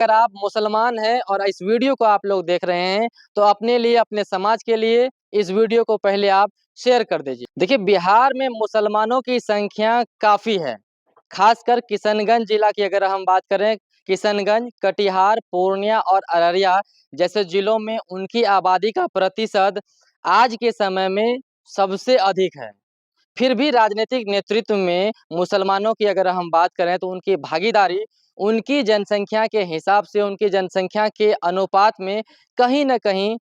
अगर आप मुसलमान हैं और इस वीडियो को आप लोग देख रहे हैं तो अपने लिए, अपने समाज के लिए इस वीडियो को पहले आप शेयर कर दीजिए। देखिए, बिहार में मुसलमानों की संख्या काफ़ी है। खासकर किशनगंज जिला की अगर हम बात करें, किशनगंज, कटिहार, पूर्णिया और अररिया जैसे जिलों में उनकी आबादी का प्रतिशत आज के समय में सबसे अधिक है। फिर भी राजनीतिक नेतृत्व में मुसलमानों की अगर हम बात करें तो उनकी भागीदारी उनकी जनसंख्या के हिसाब से, उनकी जनसंख्या के अनुपात में कहीं न कहीं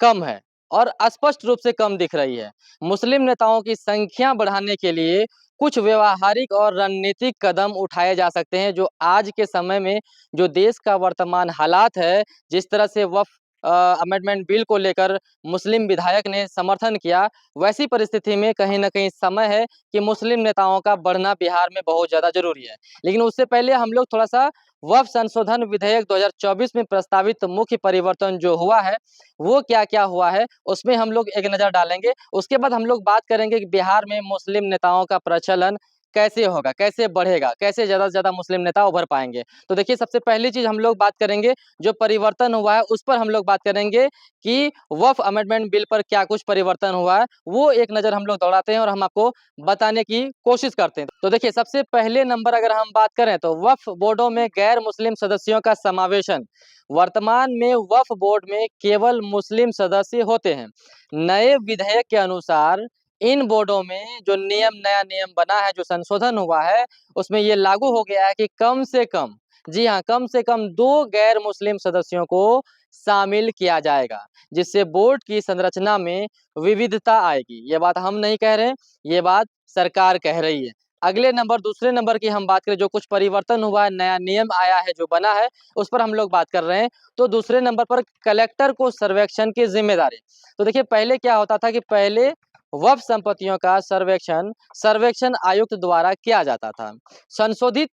कम है और स्पष्ट रूप से कम दिख रही है। मुस्लिम नेताओं की संख्या बढ़ाने के लिए कुछ व्यावहारिक और रणनीतिक कदम उठाए जा सकते हैं, जो आज के समय में जो देश का वर्तमान हालात है, जिस तरह से वक्फ अमेंडमेंट बिल को लेकर मुस्लिम विधायक ने समर्थन किया, वैसी परिस्थिति में कहीं न कहीं समय है कि मुस्लिम नेताओं का बढ़ना बिहार में बहुत ज़्यादा ज़रूरी है। लेकिन उससे पहले हम लोग थोड़ा-सा वक्फ संशोधन विधेयक 2024 में प्रस्तावित मुख्य परिवर्तन जो हुआ है, वो क्या-क्या हुआ है, उसमें हम लोग एक नज़र डालेंगे। उसके बाद हम लोग बात करेंगे कि बिहार में मुस्लिम नेताओं का प्रचलन कैसे होगा, कैसे बढ़ेगा, कैसे ज़्यादा से ज़्यादा मुस्लिम नेता उभर पाएँगे। तो देखिए, सबसे पहली चीज़ हम लोग बात करेंगे, जो परिवर्तन हुआ है, उस पर हम लोग बात करेंगे कि वक्फ अमेंडमेंट बिल पर क्या कुछ परिवर्तन हुआ है, वो एक नज़र हम लोग दौड़ाते हैं और हम आपको बताने की कोशिश करते हैं। तो देखिए, सबसे पहले नंबर अगर हम बात करें तो वक्फ बोर्डों में गैर मुस्लिम सदस्यों का समावेशन। वर्तमान में वक्फ बोर्ड में केवल मुस्लिम सदस्य होते हैं। नए विधेयक के अनुसार इन बोर्डों में जो नया नियम बना है, जो संशोधन हुआ है, उसमें ये लागू हो गया है कि कम से कम, जी हाँ, कम से कम 2 गैर मुस्लिम सदस्यों को शामिल किया जाएगा, जिससे बोर्ड की संरचना में विविधता आएगी। ये बात हम नहीं कह रहे हैं, ये बात सरकार कह रही है। अगले नंबर, दूसरे नंबर की हम बात करें, जो कुछ परिवर्तन हुआ है, नया नियम आया है, जो बना है, उस पर हम लोग बात कर रहे हैं। तो दूसरे नंबर पर कलेक्टर को सर्वेक्षण की ज़िम्मेदारी। तो देखिए, पहले क्या होता था कि पहले वक्फ संपत्तियों का सर्वेक्षण सर्वेक्षण आयुक्त द्वारा किया जाता था। संशोधित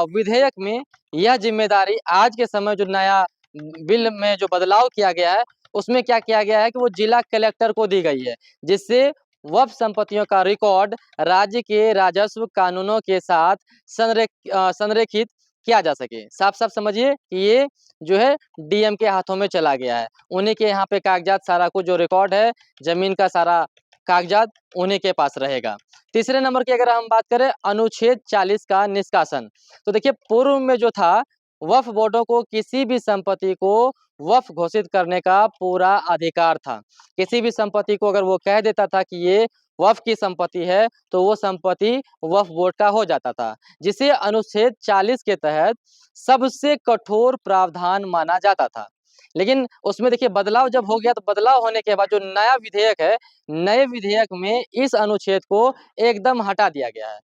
विधेयक में यह ज़िम्मेदारी आज के समय जो नया बिल में जो बदलाव किया गया है, उसमें क्या किया गया है कि वो जिला कलेक्टर को दी गई है, जिससे वक्फ संपत्तियों का रिकॉर्ड राज्य के राजस्व कानूनों के साथ संरेखित किया जा सके। साफ-साफ समझिए कि ये जो है डीएम के हाथों में चला गया है। उन्हीं के यहाँ पे कागज़ात, सारा कुछ जो रिकॉर्ड है, ज़मीन का सारा कागज़ात उन्हीं के पास रहेगा। तीसरे नंबर की अगर हम बात करें, अनुच्छेद 40 का निष्कासन। तो देखिए, पूर्व में जो था, वक्फ बोर्डों को किसी भी संपत्ति को वक्फ घोषित करने का पूरा अधिकार था। किसी भी संपत्ति को अगर वो कह देता था कि ये वक्फ की संपत्ति है, तो वो संपत्ति वक्फ बोर्ड का हो जाता था, जिसे अनुच्छेद 40 के तहत सबसे कठोर प्रावधान माना जाता था। लेकिन उसमें देखिए बदलाव जब हो गया, तो बदलाव होने के बाद जो नया विधेयक है, नए विधेयक में इस अनुच्छेद को एकदम हटा दिया गया है,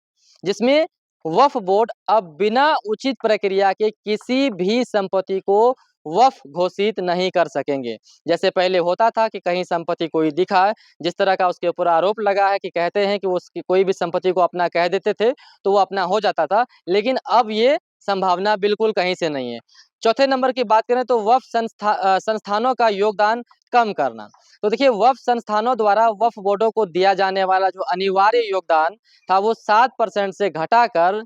जिसमें वक्फ बोर्ड अब बिना उचित प्रक्रिया के किसी भी संपत्ति को वक्फ घोषित नहीं कर सकेंगे। जैसे पहले होता था कि कहीं संपत्ति कोई दिखा है, जिस तरह का उसके ऊपर आरोप लगा है कि कहते हैं कि उसकी कोई भी संपत्ति को अपना कह देते थे, तो वो अपना हो जाता था। लेकिन अब ये संभावना बिल्कुल कहीं से नहीं है। चौथे नंबर की बात करें तो वक्फ संस्थानों का योगदान कम करना। तो देखिए, वक्फ संस्थानों द्वारा वक्फ बोर्डों को दिया जाने वाला जो अनिवार्य योगदान था, वो 7% से घटाकर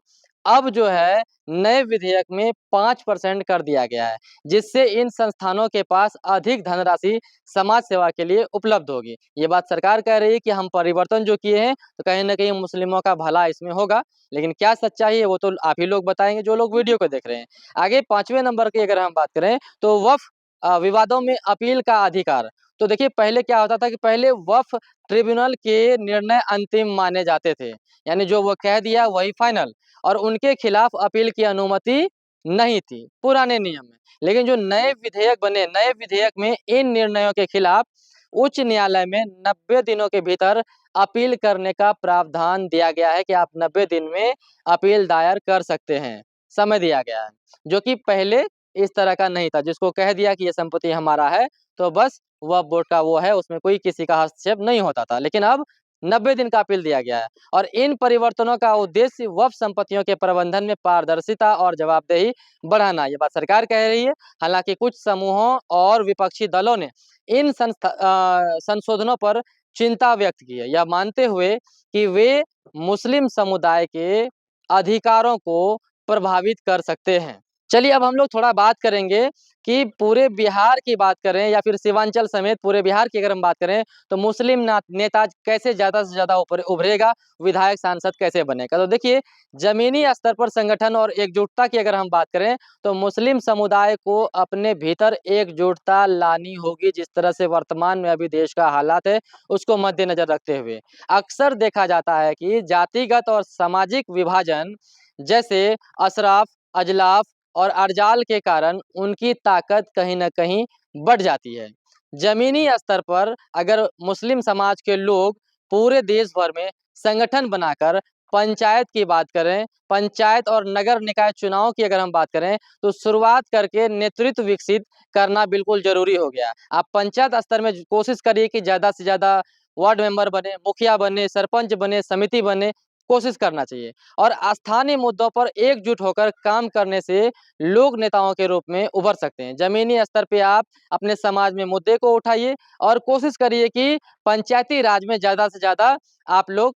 अब जो है नए विधेयक में 5% कर दिया गया है, जिससे इन संस्थानों के पास अधिक धनराशि समाज सेवा के लिए उपलब्ध होगी। ये बात सरकार कह रही है कि हम परिवर्तन जो किए हैं, तो कहीं न कहीं मुस्लिमों का भला इसमें होगा, लेकिन क्या सच्चाई है वो तो आप ही लोग बताएँगे, जो लोग वीडियो को देख रहे हैं। आगे 5वें नंबर की अगर हम बात करें तो वक्फ विवादों में अपील का अधिकार। तो देखिए, पहले क्या होता था कि पहले वक्फ ट्रिब्यूनल के निर्णय अंतिम माने जाते थे, यानी जो वो कह दिया वही फाइनल, और उनके खिलाफ अपील की अनुमति नहीं थी, पुराने नियम में। लेकिन जो नए विधेयक बने, नए विधेयक में इन निर्णयों के खिलाफ उच्च न्यायालय में 90 दिनों के भीतर अपील करने का प्रावधान दिया गया है कि आप 90 दिन में अपील दायर कर सकते हैं, समय दिया गया है। जो कि पहले इस तरह का नहीं था, जिसको कह दिया कि ये संपत्ति हमारा है, तो बस वक्फ बोर्ड का वो है, उसमें कोई किसी का हस्तक्षेप नहीं होता था। लेकिन अब 90 दिन का अपील दिया गया है और इन परिवर्तनों का उद्देश्य वक्फ संपत्तियों के प्रबंधन में पारदर्शिता और जवाबदेही बढ़ाना, ये बात सरकार कह रही है। हालाँकि कुछ समूहों और विपक्षी दलों ने इन संशोधनों पर चिंता व्यक्त की है, यह मानते हुए कि वे मुस्लिम समुदाय के अधिकारों को प्रभावित कर सकते हैं। चलिए अब हम लोग थोड़ा बात करेंगे कि पूरे बिहार की बात करें या फिर सीमांचल समेत पूरे बिहार की अगर हम बात करें तो मुस्लिम नेता कैसे ज़्यादा से ज़्यादा उभरेगा, विधायक सांसद कैसे बनेगा। तो देखिए ज़मीनी स्तर पर संगठन और एकजुटता की अगर हम बात करें तो मुस्लिम समुदाय को अपने भीतर एकजुटता लानी होगी। जिस तरह से वर्तमान में अभी देश का हालात है उसको मद्देनजर रखते हुए अक्सर देखा जाता है कि जातिगत और सामाजिक विभाजन जैसे अशराफ, अजलाफ और अर्जाल के कारण उनकी ताकत कहीं न कहीं बढ़ जाती है। ज़मीनी स्तर पर अगर मुस्लिम समाज के लोग पूरे देश भर में संगठन बनाकर पंचायत की बात करें, पंचायत और नगर निकाय चुनाव की अगर हम बात करें, तो शुरुआत करके नेतृत्व विकसित करना बिल्कुल ज़रूरी हो गया। आप पंचायत स्तर में कोशिश करिए कि ज़्यादा से ज़्यादा वार्ड मेंबर बने, मुखिया बने, सरपंच बने, समिति बने, कोशिश करना चाहिए। और स्थानीय मुद्दों पर एकजुट होकर काम करने से लोग नेताओं के रूप में उभर सकते हैं। ज़मीनी स्तर पे आप अपने समाज में मुद्दे को उठाइए और कोशिश करिए कि पंचायती राज में ज़्यादा से ज़्यादा आप लोग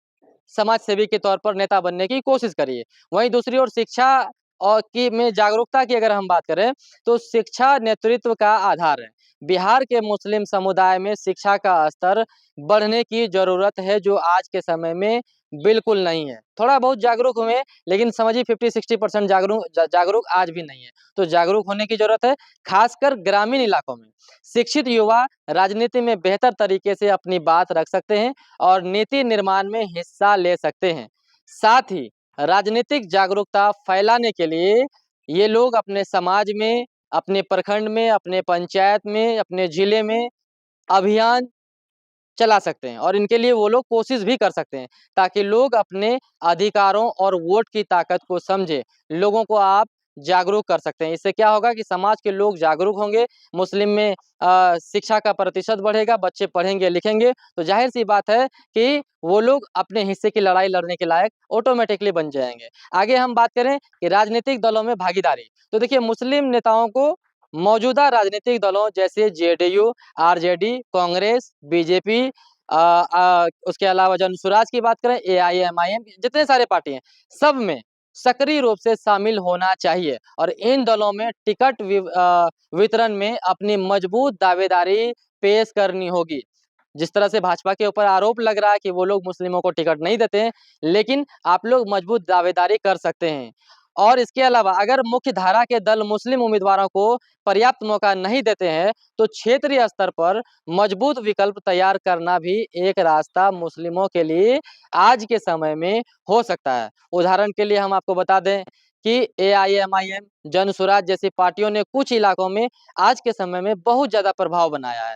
समाज सेवी के तौर पर नेता बनने की कोशिश करिए। वहीं दूसरी ओर शिक्षा और की में जागरूकता की अगर हम बात करें, तो शिक्षा नेतृत्व का आधार है। बिहार के मुस्लिम समुदाय में शिक्षा का स्तर बढ़ने की ज़रूरत है, जो आज के समय में बिल्कुल नहीं है। थोड़ा बहुत जागरूक हुए, लेकिन समझिए 50-60% जागरूक आज भी नहीं है। तो जागरूक होने की ज़रूरत है, खासकर ग्रामीण इलाकों में। शिक्षित युवा राजनीति में बेहतर तरीके से अपनी बात रख सकते हैं और नीति निर्माण में हिस्सा ले सकते हैं। साथ ही राजनीतिक जागरूकता फैलाने के लिए ये लोग अपने समाज में, अपने प्रखंड में, अपने पंचायत में, अपने जिले में अभियान चला सकते हैं और इनके लिए वो लोग कोशिश भी कर सकते हैं, ताकि लोग अपने अधिकारों और वोट की ताकत को समझें। लोगों को आप जागरूक कर सकते हैं। इससे क्या होगा कि समाज के लोग जागरूक होंगे, मुस्लिम में शिक्षा का प्रतिशत बढ़ेगा, बच्चे पढ़ेंगे लिखेंगे, तो ज़ाहिर-सी बात है कि वो लोग अपने हिस्से की लड़ाई लड़ने के लायक ऑटोमैटिकली बन जाएँगे। आगे हम बात करें कि राजनीतिक दलों में भागीदारी, तो देखिए मुस्लिम नेताओं को मौजूदा राजनीतिक दलों जैसे जेडीयू, आरजेडी, कांग्रेस, बीजेपी उसके अलावा जनसुराज की बात करें, एआईएमआईएम जितने सारे पार्टी हैं, सब में सक्रिय रूप से शामिल होना चाहिए और इन दलों में टिकट वितरण में अपनी मजबूत दावेदारी पेश करनी होगी। जिस तरह से भाजपा के ऊपर आरोप लग रहा है कि वो लोग मुस्लिमों को टिकट नहीं देते हैं, लेकिन आप लोग मजबूत दावेदारी कर सकते हैं। और इसके अलावा अगर मुख्य धारा के दल मुस्लिम उम्मीदवारों को पर्याप्त मौका नहीं देते हैं, तो क्षेत्रीय स्तर पर मजबूत विकल्प तैयार करना भी एक रास्ता मुस्लिमों के लिए आज के समय में हो सकता है। उदाहरण के लिए हम आपको बता दें कि एआईएमआईएम, जनसुराज जैसी पार्टियों ने कुछ इलाकों में आज के समय में बहुत ज़्यादा प्रभाव बनाया है।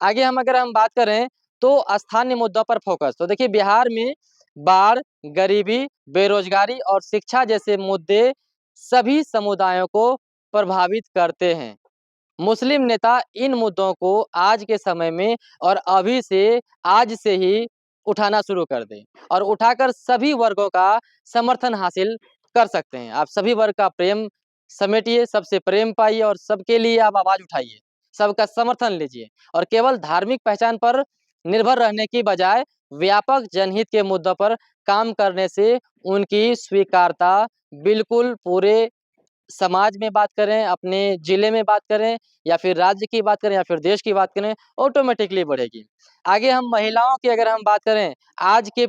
आगे अगर हम बात करें तो स्थानीय मुद्दों पर फोकस, तो देखिए बिहार में बाढ़, गरीबी, बेरोजगारी और शिक्षा जैसे मुद्दे सभी समुदायों को प्रभावित करते हैं। मुस्लिम नेता इन मुद्दों को आज के समय में और अभी से आज से ही उठाना शुरू कर दें और उठाकर सभी वर्गों का समर्थन हासिल कर सकते हैं। आप सभी वर्ग का प्रेम समेटिए, सबसे प्रेम पाइए और सबके लिए आप आवाज़ उठाइए, सबका समर्थन लीजिए और केवल धार्मिक पहचान पर निर्भर रहने की बजाय व्यापक जनहित के मुद्दों पर काम करने से उनकी स्वीकारता बिल्कुल पूरे समाज में बात करें, अपने जिले में बात करें या फिर राज्य की बात करें या फिर देश की बात करें, ऑटोमेटिकली बढ़ेगी। आगे हम महिलाओं की अगर हम बात करें, आज के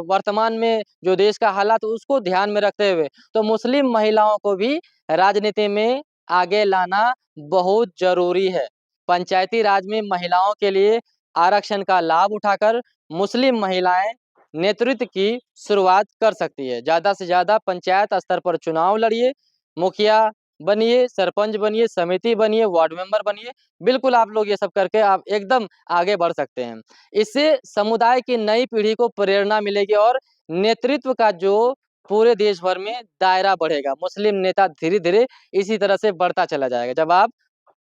वर्तमान में जो देश का हालात उसको ध्यान में रखते हुए, तो मुस्लिम महिलाओं को भी राजनीति में आगे लाना बहुत ज़रूरी है। पंचायती राज में महिलाओं के लिए आरक्षण का लाभ उठाकर मुस्लिम महिलाएँ नेतृत्व की शुरुआत कर सकती है। ज़्यादा से ज़्यादा पंचायत स्तर पर चुनाव लड़िए, मुखिया बनिए, सरपंच बनिए, समिति बनिए, वार्ड मेंबर बनिए। बिल्कुल आप लोग ये सब करके आप एकदम आगे बढ़ सकते हैं। इससे समुदाय की नई पीढ़ी को प्रेरणा मिलेगी और नेतृत्व का जो पूरे देश भर में दायरा बढ़ेगा। मुस्लिम नेता धीरे-धीरे इसी तरह से बढ़ता चला जाएगा। जब आप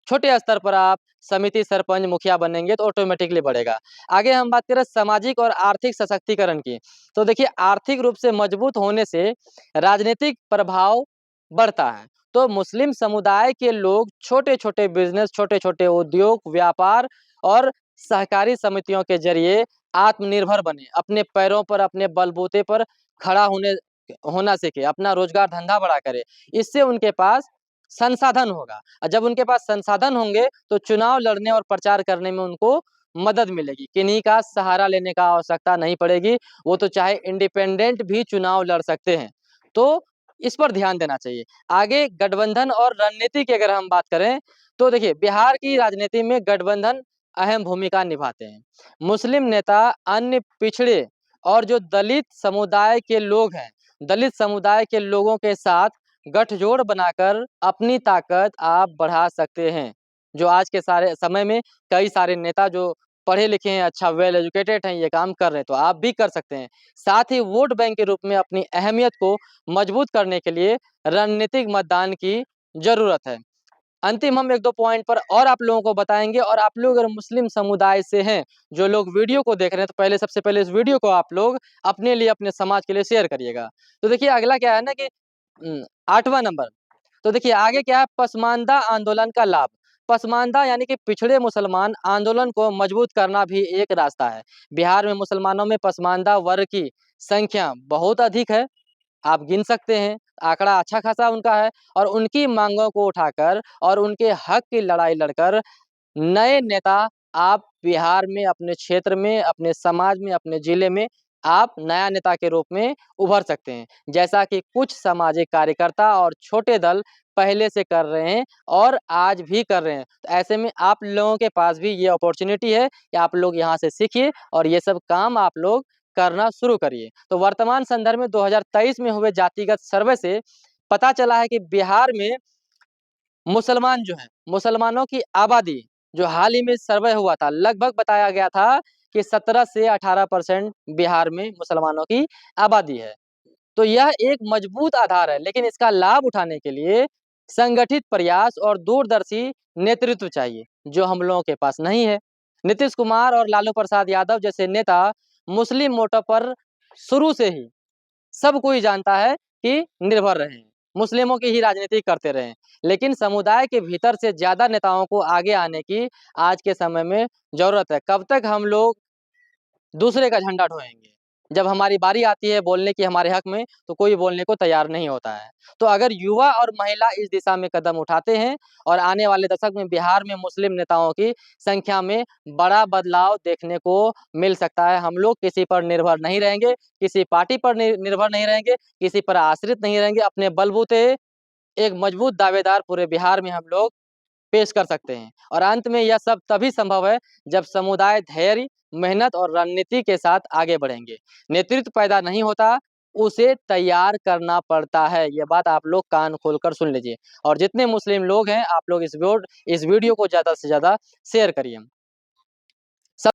छोटे स्तर पर आप समिति, सरपंच, मुखिया बनेंगे तो ऑटोमेटिकली बढ़ेगा। आगे हम बात करें सामाजिक और आर्थिक सशक्तिकरण की, तो देखिए आर्थिक रूप से मजबूत होने से राजनीतिक प्रभाव बढ़ता है। तो मुस्लिम समुदाय के लोग छोटे-छोटे बिज़नेस, छोटे-छोटे उद्योग, व्यापार और सहकारी समितियों के ज़रिए आत्मनिर्भर बने। अपने पैरों पर, अपने बलबूते पर खड़ा होना सीखे, अपना रोज़गार धंधा बड़ा करे। इससे उनके पास संसाधन होगा और जब उनके पास संसाधन होंगे तो चुनाव लड़ने और प्रचार करने में उनको मदद मिलेगी। किन्हीं का सहारा लेने का आवश्यकता नहीं पड़ेगी, वो तो चाहे इंडिपेंडेंट भी चुनाव लड़ सकते हैं। तो इस पर ध्यान देना चाहिए। आगे गठबंधन और रणनीति की अगर हम बात करें, तो देखिए बिहार की राजनीति में गठबंधन अहम भूमिका निभाते हैं। मुस्लिम नेता अन्य पिछड़े और जो दलित समुदाय के लोग हैं, दलित समुदाय के लोगों के साथ गठजोड़ बनाकर अपनी ताकत आप बढ़ा सकते हैं। जो आज के सारे समय में कई सारे नेता जो पढ़े लिखे हैं, अच्छा वेल एजुकेटेड हैं, ये काम कर रहे हैं, तो आप भी कर सकते हैं। साथ ही वोट बैंक के रूप में अपनी अहमियत को मजबूत करने के लिए रणनीतिक मतदान की ज़रूरत है। अंतिम हम 1-2 पॉइंट पर और आप लोगों को बताएँगे और आप लोग अगर मुस्लिम समुदाय से हैं, जो लोग वीडियो को देख रहे हैं, तो पहले सबसे पहले इस वीडियो को आप लोग अपने लिए, अपने समाज के लिए शेयर करिएगा। तो देखिए अगला क्या है ना कि 8वां नंबर, तो देखिए आगे क्या है, पसमानदा आंदोलन का लाभ। पसमानदा यानी कि पिछड़े मुसलमान आंदोलन को मजबूत करना भी एक रास्ता है। बिहार में मुसलमानों में पसमानदा वर्ग की संख्या बहुत अधिक है। आप गिन सकते हैं, आंकड़ा अच्छा खासा उनका है और उनकी मांगों को उठाकर और उनके हक की लड़ाई लड़कर नए नेता आप बिहार में, अपने क्षेत्र में, अपने समाज में, अपने जिले में आप नया नेता के रूप में उभर सकते हैं। जैसा कि कुछ सामाजिक कार्यकर्ता और छोटे दल पहले से कर रहे हैं और आज भी कर रहे हैं। तो ऐसे में आप लोगों के पास भी ये अपॉर्च्युनिटी है कि आप लोग यहाँ से सीखिए और ये सब काम आप लोग करना शुरू करिए। तो वर्तमान संदर्भ में 2023 में हुए जातिगत सर्वे से पता चला है कि बिहार में मुसलमान जो हैं, मुसलमानों की आबादी जो हाल ही में सर्वे हुआ था, लगभग बताया गया था कि 17 से 18% बिहार में मुसलमानों की आबादी है। तो यह एक मजबूत आधार है, लेकिन इसका लाभ उठाने के लिए संगठित प्रयास और दूरदर्शी नेतृत्व चाहिए, जो हम लोगों के पास नहीं है। नीतीश कुमार और लालू प्रसाद यादव जैसे नेता मुस्लिम वोटों पर शुरू से ही सब कोई जानता है कि निर्भर रहे हैं, मुस्लिमों की ही राजनीति करते रहे हैं। लेकिन समुदाय के भीतर से ज़्यादा नेताओं को आगे आने की आज के समय में ज़रूरत है। कब तक हम लोग दूसरे का झंडा ढोएँगे। जब हमारी बारी आती है बोलने की हमारे हक में, तो कोई बोलने को तैयार नहीं होता है। तो अगर युवा और महिला इस दिशा में कदम उठाते हैं और आने वाले दशक में बिहार में मुस्लिम नेताओं की संख्या में बड़ा बदलाव देखने को मिल सकता है। हम लोग किसी पर निर्भर नहीं रहेंगे, किसी पार्टी पर निर्भर नहीं रहेंगे, किसी पर आश्रित नहीं रहेंगे। अपने बलबूते एक मजबूत दावेदार पूरे बिहार में हम लोग पेश कर सकते हैं और अंत में यह सब तभी संभव है जब समुदाय धैर्य, मेहनत और रणनीति के साथ आगे बढ़ेंगे। नेतृत्व पैदा नहीं होता, उसे तैयार करना पड़ता है। ये बात आप लोग कान खोलकर सुन लीजिए और जितने मुस्लिम लोग हैं, आप लोग इस वीडियो को ज़्यादा से ज़्यादा शेयर करिए।